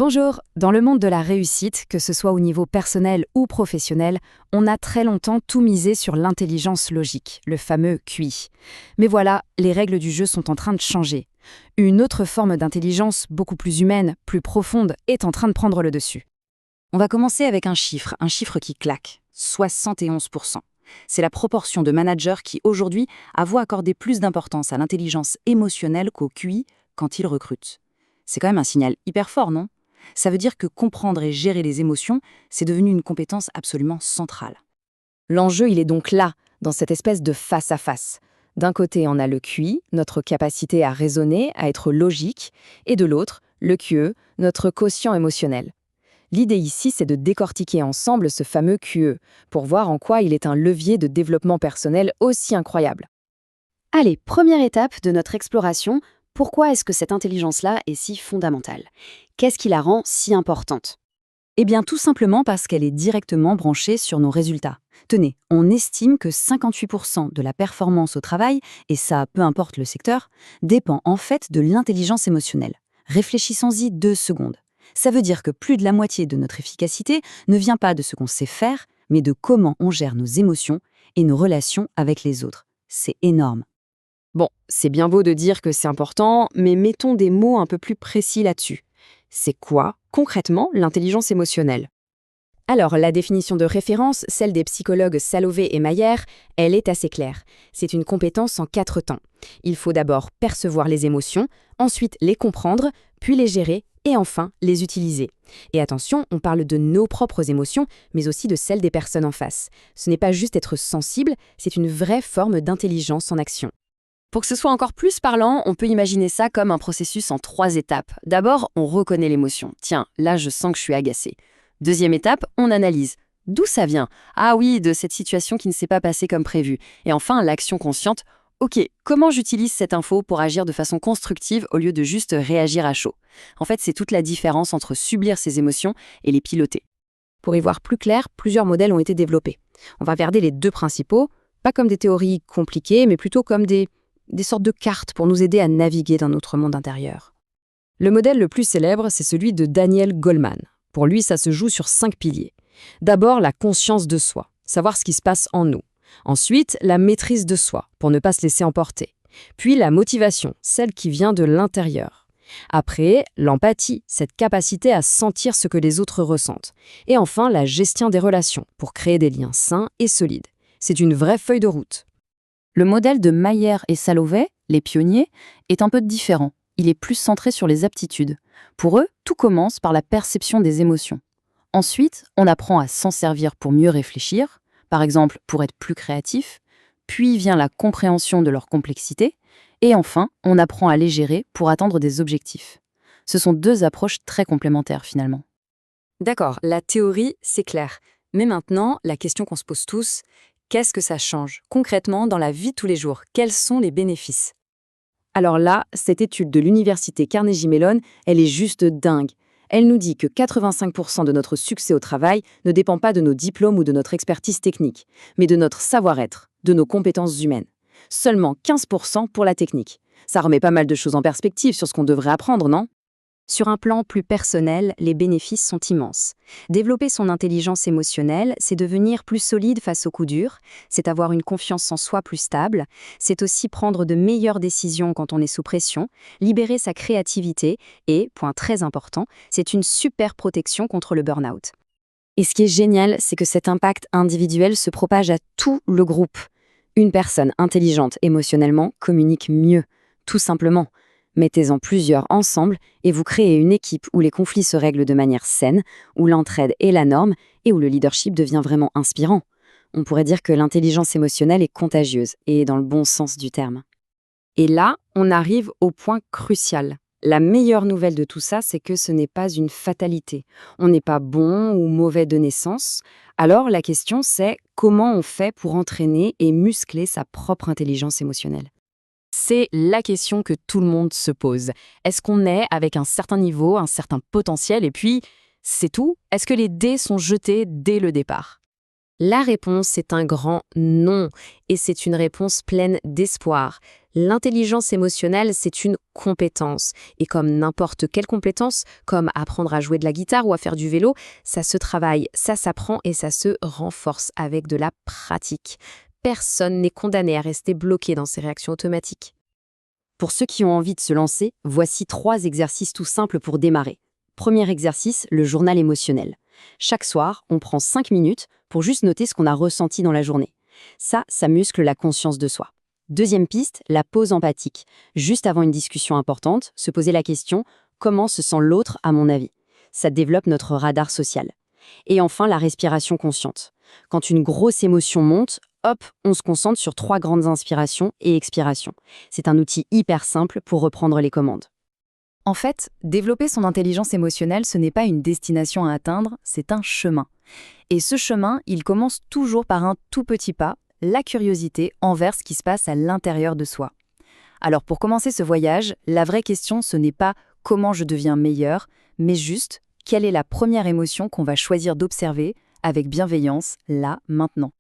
Bonjour, dans le monde de la réussite, que ce soit au niveau personnel ou professionnel, on a très longtemps tout misé sur l'intelligence logique, le fameux QI. Mais voilà, les règles du jeu sont en train de changer. Une autre forme d'intelligence, beaucoup plus humaine, plus profonde, est en train de prendre le dessus. On va commencer avec un chiffre qui claque, 71%. C'est la proportion de managers qui, aujourd'hui, avouent accorder plus d'importance à l'intelligence émotionnelle qu'au QI quand ils recrutent. C'est quand même un signal hyper fort, non ? Ça veut dire que comprendre et gérer les émotions, c'est devenu une compétence absolument centrale. L'enjeu, il est donc là, dans cette espèce de face-à-face. D'un côté, on a le QI, notre capacité à raisonner, à être logique, et de l'autre, le QE, notre quotient émotionnel. L'idée ici, c'est de décortiquer ensemble ce fameux QE, pour voir en quoi il est un levier de développement personnel aussi incroyable. Allez, première étape de notre exploration, pourquoi est-ce que cette intelligence-là est si fondamentale ? Qu'est-ce qui la rend si importante ? Eh bien, tout simplement parce qu'elle est directement branchée sur nos résultats. Tenez, on estime que 58% de la performance au travail, et ça, peu importe le secteur, dépend en fait de l'intelligence émotionnelle. Réfléchissons-y 2 secondes. Ça veut dire que plus de la moitié de notre efficacité ne vient pas de ce qu'on sait faire, mais de comment on gère nos émotions et nos relations avec les autres. C'est énorme. Bon, c'est bien beau de dire que c'est important, mais mettons des mots un peu plus précis là-dessus. C'est quoi, concrètement, l'intelligence émotionnelle ? Alors, la définition de référence, celle des psychologues Salovey et Mayer, elle est assez claire. C'est une compétence en 4 temps. Il faut d'abord percevoir les émotions, ensuite les comprendre, puis les gérer, et enfin les utiliser. Et attention, on parle de nos propres émotions, mais aussi de celles des personnes en face. Ce n'est pas juste être sensible, c'est une vraie forme d'intelligence en action. Pour que ce soit encore plus parlant, on peut imaginer ça comme un processus en 3 étapes. D'abord, on reconnaît l'émotion. Tiens, là, je sens que je suis agacée. Deuxième étape, on analyse. D'où ça vient ? Ah oui, de cette situation qui ne s'est pas passée comme prévu. Et enfin, l'action consciente. Ok, comment j'utilise cette info pour agir de façon constructive au lieu de juste réagir à chaud ? En fait, c'est toute la différence entre subir ses émotions et les piloter. Pour y voir plus clair, plusieurs modèles ont été développés. On va regarder les 2 principaux, pas comme des théories compliquées, mais plutôt comme des sortes de cartes pour nous aider à naviguer dans notre monde intérieur. Le modèle le plus célèbre, c'est celui de Daniel Goleman. Pour lui, ça se joue sur 5 piliers. D'abord, la conscience de soi, savoir ce qui se passe en nous. Ensuite, la maîtrise de soi, pour ne pas se laisser emporter. Puis la motivation, celle qui vient de l'intérieur. Après, l'empathie, cette capacité à sentir ce que les autres ressentent. Et enfin, la gestion des relations, pour créer des liens sains et solides. C'est une vraie feuille de route. Le modèle de Mayer et Salovey, les pionniers, est un peu différent. Il est plus centré sur les aptitudes. Pour eux, tout commence par la perception des émotions. Ensuite, on apprend à s'en servir pour mieux réfléchir, par exemple pour être plus créatif, puis vient la compréhension de leur complexité, et enfin, on apprend à les gérer pour atteindre des objectifs. Ce sont 2 approches très complémentaires finalement. D'accord, la théorie, c'est clair. Mais maintenant, la question qu'on se pose tous, qu'est-ce que ça change concrètement dans la vie de tous les jours ? Quels sont les bénéfices ? Alors là, cette étude de l'université Carnegie Mellon, elle est juste dingue. Elle nous dit que 85% de notre succès au travail ne dépend pas de nos diplômes ou de notre expertise technique, mais de notre savoir-être, de nos compétences humaines. Seulement 15% pour la technique. Ça remet pas mal de choses en perspective sur ce qu'on devrait apprendre, non ? Sur un plan plus personnel, les bénéfices sont immenses. Développer son intelligence émotionnelle, c'est devenir plus solide face aux coups durs, c'est avoir une confiance en soi plus stable, c'est aussi prendre de meilleures décisions quand on est sous pression, libérer sa créativité et, point très important, c'est une super protection contre le burn-out. Et ce qui est génial, c'est que cet impact individuel se propage à tout le groupe. Une personne intelligente émotionnellement communique mieux, tout simplement. Mettez-en plusieurs ensemble et vous créez une équipe où les conflits se règlent de manière saine, où l'entraide est la norme et où le leadership devient vraiment inspirant. On pourrait dire que l'intelligence émotionnelle est contagieuse, et dans le bon sens du terme. Et là, on arrive au point crucial. La meilleure nouvelle de tout ça, c'est que ce n'est pas une fatalité. On n'est pas bon ou mauvais de naissance. Alors la question, c'est comment on fait pour entraîner et muscler sa propre intelligence émotionnelle ? C'est la question que tout le monde se pose. Est-ce qu'on est avec un certain niveau, un certain potentiel, et puis, c'est tout ? Est-ce que les dés sont jetés dès le départ ? La réponse est un grand non, et c'est une réponse pleine d'espoir. L'intelligence émotionnelle, c'est une compétence. Et comme n'importe quelle compétence, comme apprendre à jouer de la guitare ou à faire du vélo, ça se travaille, ça s'apprend et ça se renforce avec de la pratique. Personne n'est condamné à rester bloqué dans ses réactions automatiques. Pour ceux qui ont envie de se lancer, voici 3 exercices tout simples pour démarrer. Premier exercice, le journal émotionnel. Chaque soir, on prend 5 minutes pour juste noter ce qu'on a ressenti dans la journée. Ça muscle la conscience de soi. Deuxième piste, la pause empathique. Juste avant une discussion importante, se poser la question « Comment se sent l'autre à mon avis ?» Ça développe notre radar social. Et enfin, la respiration consciente. Quand une grosse émotion monte, hop, on se concentre sur 3 grandes inspirations et expirations. C'est un outil hyper simple pour reprendre les commandes. En fait, développer son intelligence émotionnelle, ce n'est pas une destination à atteindre, c'est un chemin. Et ce chemin, il commence toujours par un tout petit pas, la curiosité envers ce qui se passe à l'intérieur de soi. Alors pour commencer ce voyage, la vraie question, ce n'est pas comment je deviens meilleur, mais juste quelle est la première émotion qu'on va choisir d'observer avec bienveillance, là, maintenant.